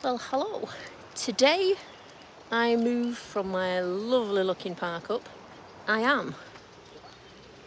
Well, hello. Today I moved from my lovely looking park up. I am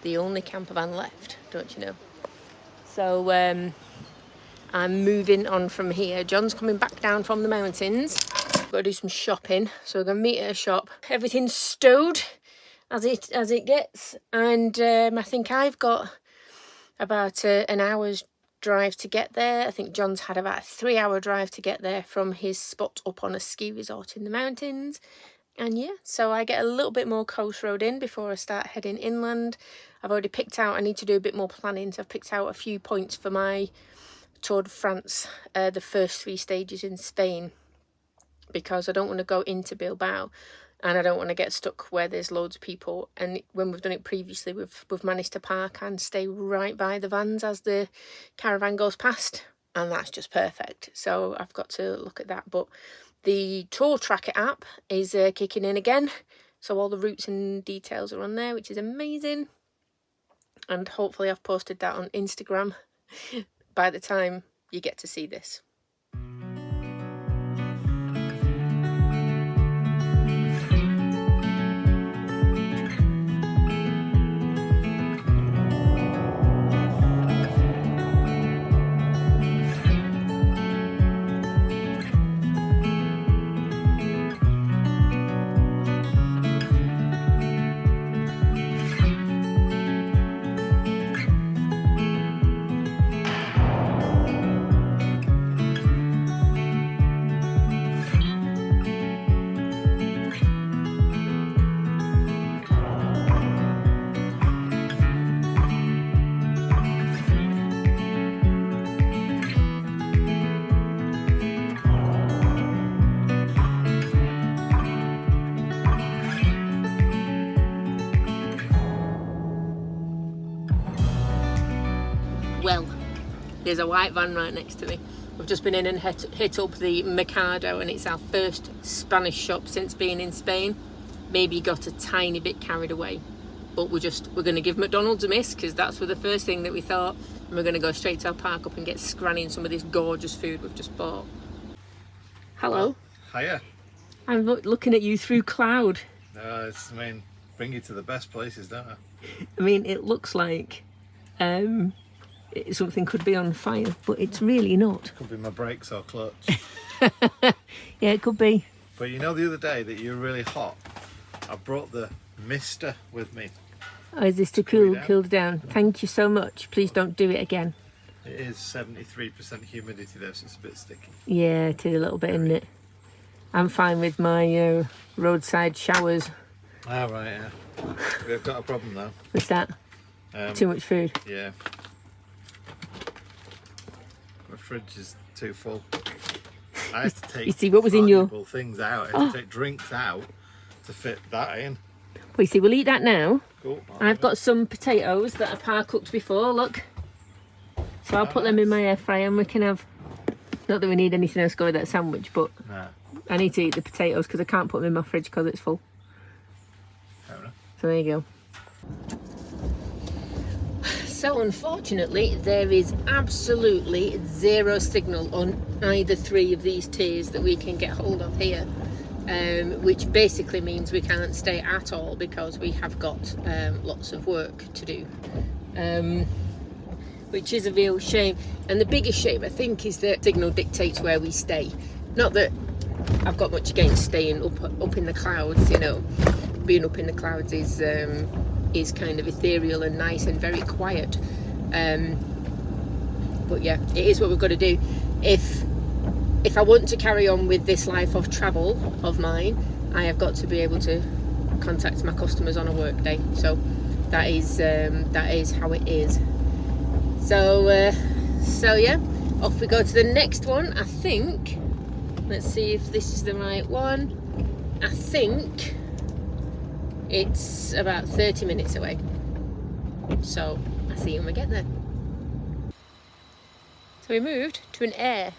the only camper van left, don't you know? So I'm moving on from here. John's coming back down from the mountains. Got to do some shopping, so we're going to meet at a shop. Everything's stowed as it gets, and I think I've got about an hour's drive to get there. I think John's had about a 3-hour drive to get there from his spot up on a ski resort in the mountains. And yeah, so I get a little bit more coast road in before I start heading inland. I've already picked out, I need to do a bit more planning, so I've picked out a few points for my Tour de France, the first 3 stages in Spain, because I don't want to go into Bilbao and I don't want to get stuck where there's loads of people. And when we've done it previously, we've managed to park and stay right by the vans as the caravan goes past, and that's just perfect. So I've got to look at that. But the Tour Tracker app is kicking in again, so all the routes and details are on there, which is amazing. And hopefully I've posted that on Instagram by the time you get to see this. Well, there's a white van right next to me. We've just been in and hit up the Mikado, and it's our first Spanish shop since being in Spain. Maybe got a tiny bit carried away, but we're going to give McDonald's a miss, because that's the first thing that we thought, and we're going to go straight to our park up and get scranning some of this gorgeous food we've just bought. Hello. Well, hiya. I'm looking at you through cloud. Bring you to the best places, don't I? I mean, it looks like something could be on fire, but it's really not. Could be my brakes or clutch. Yeah, it could be. But you know, the other day that you were really hot, I brought the mister with me. Oh, is this to cool down? Thank you so much. Please don't do it again. It is 73% humidity though, so it's a bit sticky. Yeah, it is a little bit, isn't it? I'm fine with my roadside showers. Ah, right, yeah. We've got a problem though. What's that? Too much food? Yeah. My fridge is too full. I had to take you see what was in your things out. I had to take drinks out to fit that in. Well, you see, we'll eat that now. Cool. I've got some potatoes that are par cooked before, look. So I'll put them in my air fryer and we can have, not that we need anything else to go with that sandwich, but nah. I need to eat the potatoes because I can't put them in my fridge because it's full. Fair enough. So there you go. So unfortunately, there is absolutely zero signal on either 3 of these tiers that we can get hold of here, which basically means we can't stay at all because we have got lots of work to do, which is a real shame. And the biggest shame, I think, is that signal dictates where we stay. Not that I've got much against staying up in the clouds, you know. Being up in the clouds is kind of ethereal and nice and very quiet, but yeah, it is what we've got to do. If I want to carry on with this life of travel of mine, I have got to be able to contact my customers on a work day. So that is how it is. So yeah, off we go to the next one. I think, let's see if this is the right one. I think it's about 30 minutes away. So I'll see you when we get there. So we moved to an air.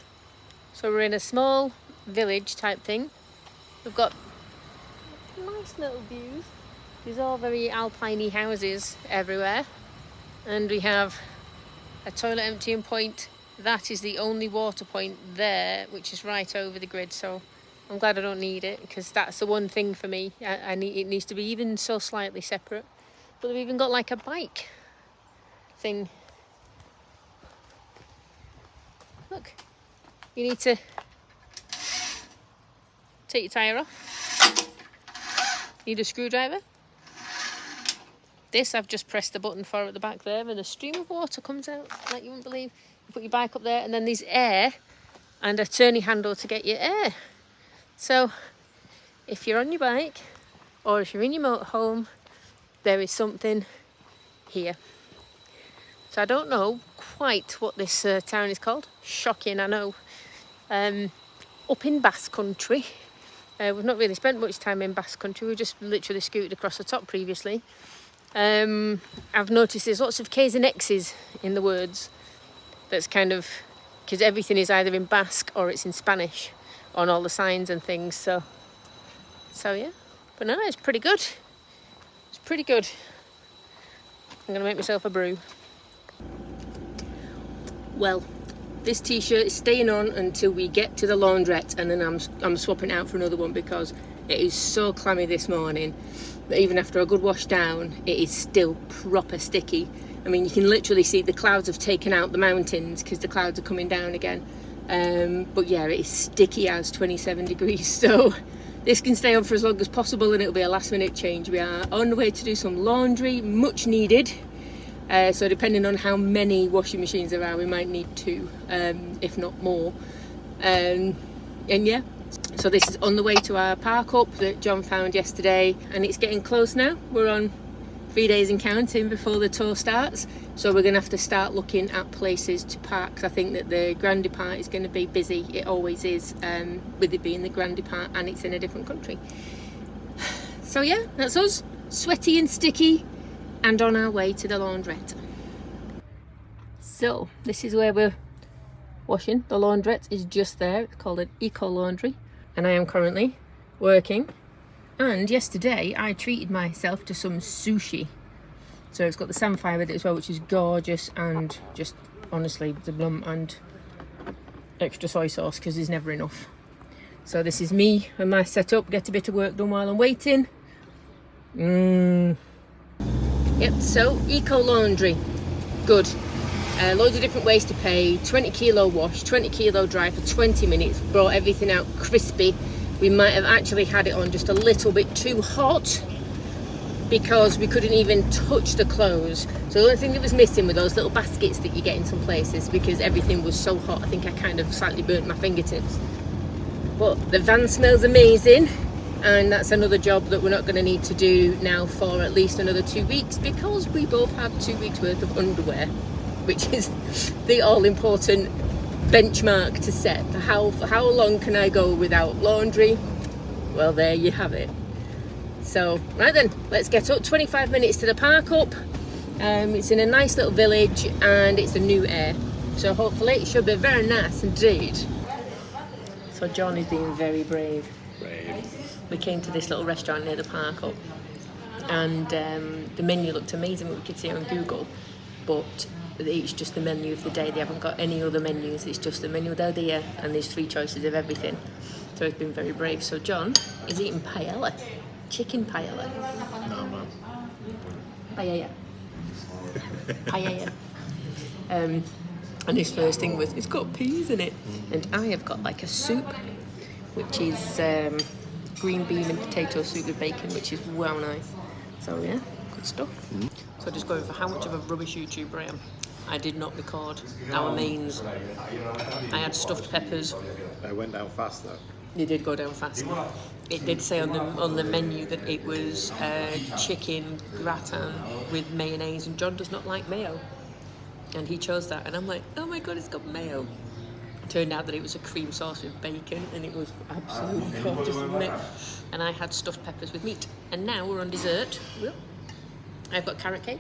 So we're in a small village type thing. We've got nice little views. These are all very alpine-y houses everywhere. And we have a toilet emptying point that is the only water point there, which is right over the grid. So I'm glad I don't need it, because that's the one thing for me. I need, it needs to be even so slightly separate. But they've even got like a bike thing. Look, you need to take your tyre off. Need a screwdriver. This I've just pressed the button for at the back there, and a stream of water comes out like you wouldn't believe. You put your bike up there, and then there's air and a turning handle to get your air. So if you're on your bike or if you're in your motorhome, there is something here. So I don't know quite what this town is called. Shocking, I know. Up in Basque country. We've not really spent much time in Basque country. We just literally scooted across the top previously. I've noticed there's lots of K's and X's in the words. That's kind of, because everything is either in Basque or it's in Spanish on all the signs and things. So yeah. But no, it's pretty good. It's pretty good. I'm gonna make myself a brew. Well, this t-shirt is staying on until we get to the laundrette, and then I'm swapping it out for another one because it is so clammy this morning that even after a good wash down, it is still proper sticky. I mean, you can literally see the clouds have taken out the mountains because the clouds are coming down again. But yeah, it is sticky as 27 degrees. So this can stay on for as long as possible, and it'll be a last minute change. We are on the way to do some laundry, much needed. So depending on how many washing machines there are, we might need 2, if not more. And yeah, so this is on the way to our park up that John found yesterday, and it's getting close now. We're on 3 days and counting before the tour starts, so we're going to have to start looking at places to park. I think that the Grande part is going to be busy. It always is, with it being the Grande part and it's in a different country. So yeah, that's us, sweaty and sticky, and on our way to the laundrette. So this is where we're washing. The laundrette is just there. It's called an eco laundry, and I am currently working. And yesterday I treated myself to some sushi. So it's got the samphire with it as well, which is gorgeous, and just honestly the blum and extra soy sauce because there's never enough. So this is me and my setup. Get a bit of work done while I'm waiting. Yep, so eco laundry, good. Loads of different ways to pay. 20 kilo wash, 20 kilo dry for 20 minutes. Brought everything out crispy. We might have actually had it on just a little bit too hot because we couldn't even touch the clothes. So the only thing that was missing were those little baskets that you get in some places, because everything was so hot. I think I kind of slightly burnt my fingertips. But the van smells amazing. And that's another job that we're not going to need to do now for at least another 2 weeks, because we both have 2 weeks worth of underwear, which is the all-important benchmark to set. How long can I go without laundry? Well, there you have it. So, right then, let's get up. 25 minutes to the park up. It's in a nice little village, and it's a new air. So hopefully it should be very nice indeed. So John is being very brave. We came to this little restaurant near the park up, and the menu looked amazing, what we could see on Google, but it's just the menu of the day. They haven't got any other menus. It's just the menu del dia, and there's 3 choices of everything. So he's been very brave. So John is eating paella, chicken paella. No, man. Paella. Paella. And his first thing was, it's got peas in it. And I have got like a soup, which is green bean and potato soup with bacon, which is well nice. So yeah, good stuff. So just going for how much of a rubbish YouTuber I am. I did not record our mains. I had stuffed peppers. They went down fast though. They did go down fast. It did say on the menu that it was chicken gratin with mayonnaise, and John does not like mayo. And he chose that, and I'm like, oh my god, it's got mayo. It turned out that it was a cream sauce with bacon, and it was absolutely gorgeous, wasn't it? And I had stuffed peppers with meat. And now we're on dessert. I've got carrot cake.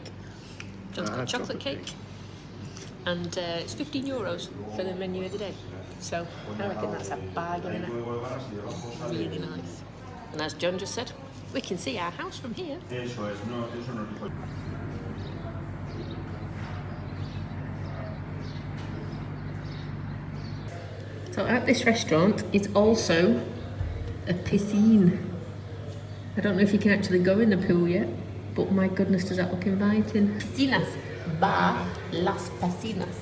John's got chocolate cake. And it's €15 for the menu of the day. So I reckon that's a bargain, isn't it? Really nice. And as John just said, we can see our house from here. So at this restaurant is also a piscine. I don't know if you can actually go in the pool yet, but my goodness, does that look inviting. Piscinas. Bar Las Piscinas.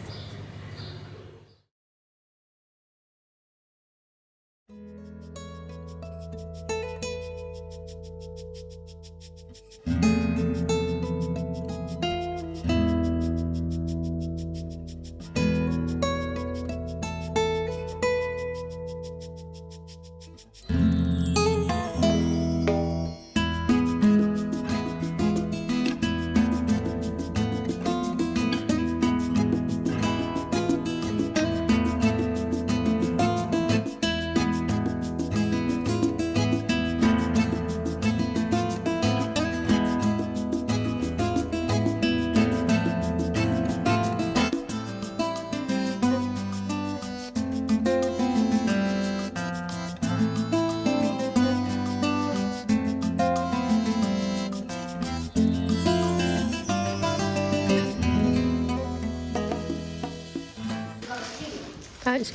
That's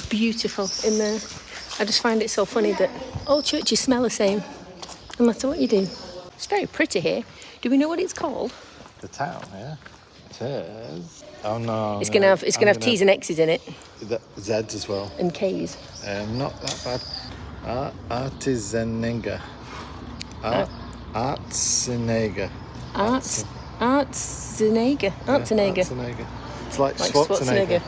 beautiful in there. I just find it so funny that all churches smell the same, no matter what you do. It's very pretty here. Do we know what it's called? The town, yeah. It is. Oh no. It's gonna have T's and X's in it. Z's as well. And K's. Not that bad. Artisanega. Artsenega. Artsenega. Artsenega. It's like Schwarzenegger.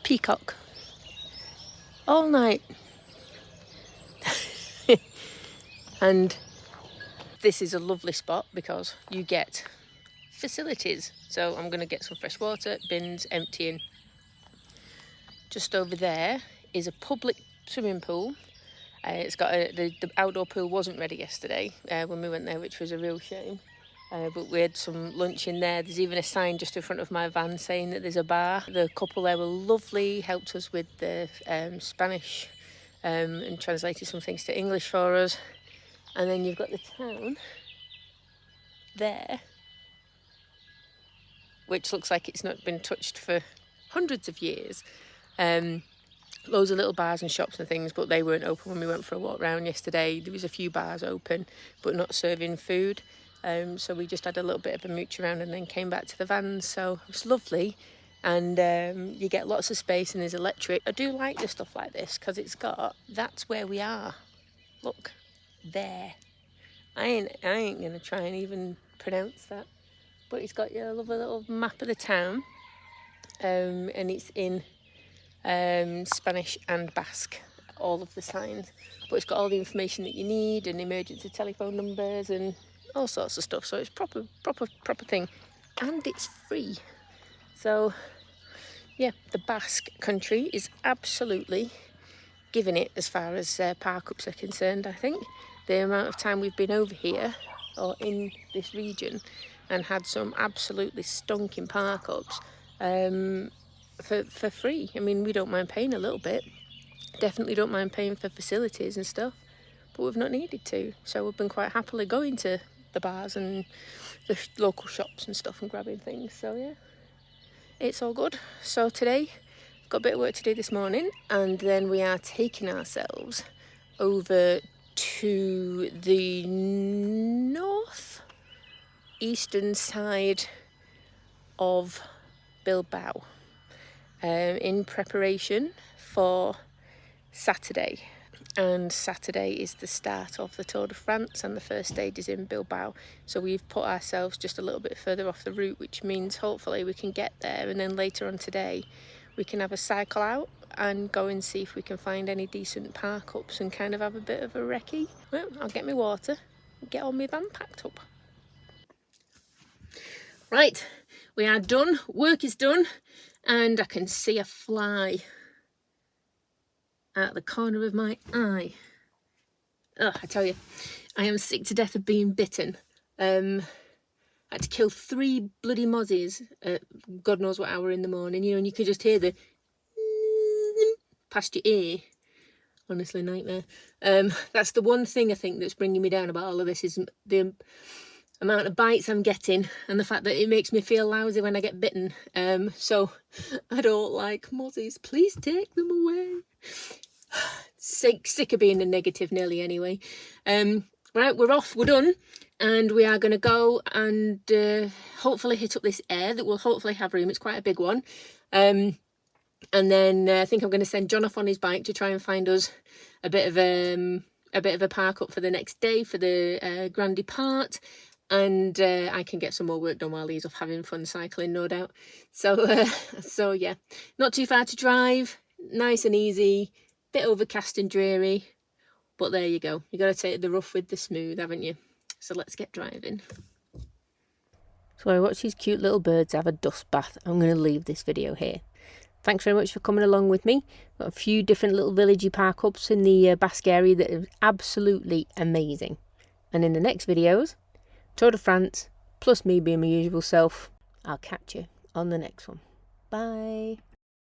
Peacock. All night. And this is a lovely spot because you get facilities. So I'm going to get some fresh water, bins, emptying. Just over there is a public swimming pool. It's got the outdoor pool wasn't ready yesterday when we went there, which was a real shame. But we had some lunch in there. There's even a sign just in front of my van saying that there's a bar. The couple there were lovely, helped us with the Spanish and translated some things to English for us. And then you've got the town there, which looks like it's not been touched for hundreds of years. Loads of little bars and shops and things, but they weren't open when we went for a walk round yesterday. There was a few bars open, but not serving food. So we just had a little bit of a mooch around and then came back to the vans. So it was lovely. And you get lots of space and there's electric. I do like the stuff like this because it's got, that's where we are. Look, there. I ain't going to try and even pronounce that. But it's got your lovely little map of the town. And it's in Spanish and Basque, all of the signs. But it's got all the information that you need and emergency telephone numbers and all sorts of stuff. So it's proper thing. And it's free. So, yeah, the Basque country is absolutely giving it as far as park-ups are concerned, I think. The amount of time we've been over here, or in this region, and had some absolutely stonking park-ups for free. I mean, we don't mind paying a little bit. Definitely don't mind paying for facilities and stuff, but we've not needed to. So we've been quite happily going to the bars and the local shops and stuff and grabbing things. So, yeah. It's all good. So today, got a bit of work to do this morning, and then we are taking ourselves over to the north-eastern side of Bilbao in preparation for Saturday. And Saturday is the start of the Tour de France and the first stage is in Bilbao. So we've put ourselves just a little bit further off the route, which means hopefully we can get there, and then later on today we can have a cycle out and go and see if we can find any decent park-ups and kind of have a bit of a recce. Well, I'll get my water and get all my van packed up. Right, we are done. Work is done, and I can see a fly out the corner of my eye. Oh, I tell you, I am sick to death of being bitten. I had to kill 3 bloody mozzies at God knows what hour in the morning, you know, and you could just hear the past your ear. Honestly, nightmare. That's the one thing I think that's bringing me down about all of this, is the amount of bites I'm getting and the fact that it makes me feel lousy when I get bitten. So I don't like mozzies. Please take them away. Sick of being a negative Nelly anyway. Right, we're off, we're done, and we are going to go and hopefully hit up this air that will hopefully have room. It's quite a big one. And then I think I'm going to send John off on his bike to try and find us a bit of a park up for the next day for the grand depart, and I can get some more work done while he's off having fun cycling, no doubt. So yeah, not too far to drive, nice and easy, bit overcast and dreary, but there you go. You got to take the rough with the smooth, haven't you? So let's get driving. So I watched these cute little birds have a dust bath. I'm going to leave this video here. Thanks very much for coming along with me. Got a few different little villagey park ups in the Basque area that are absolutely amazing. And in the next videos, Tour de France, plus me being my usual self. I'll catch you on the next one. Bye.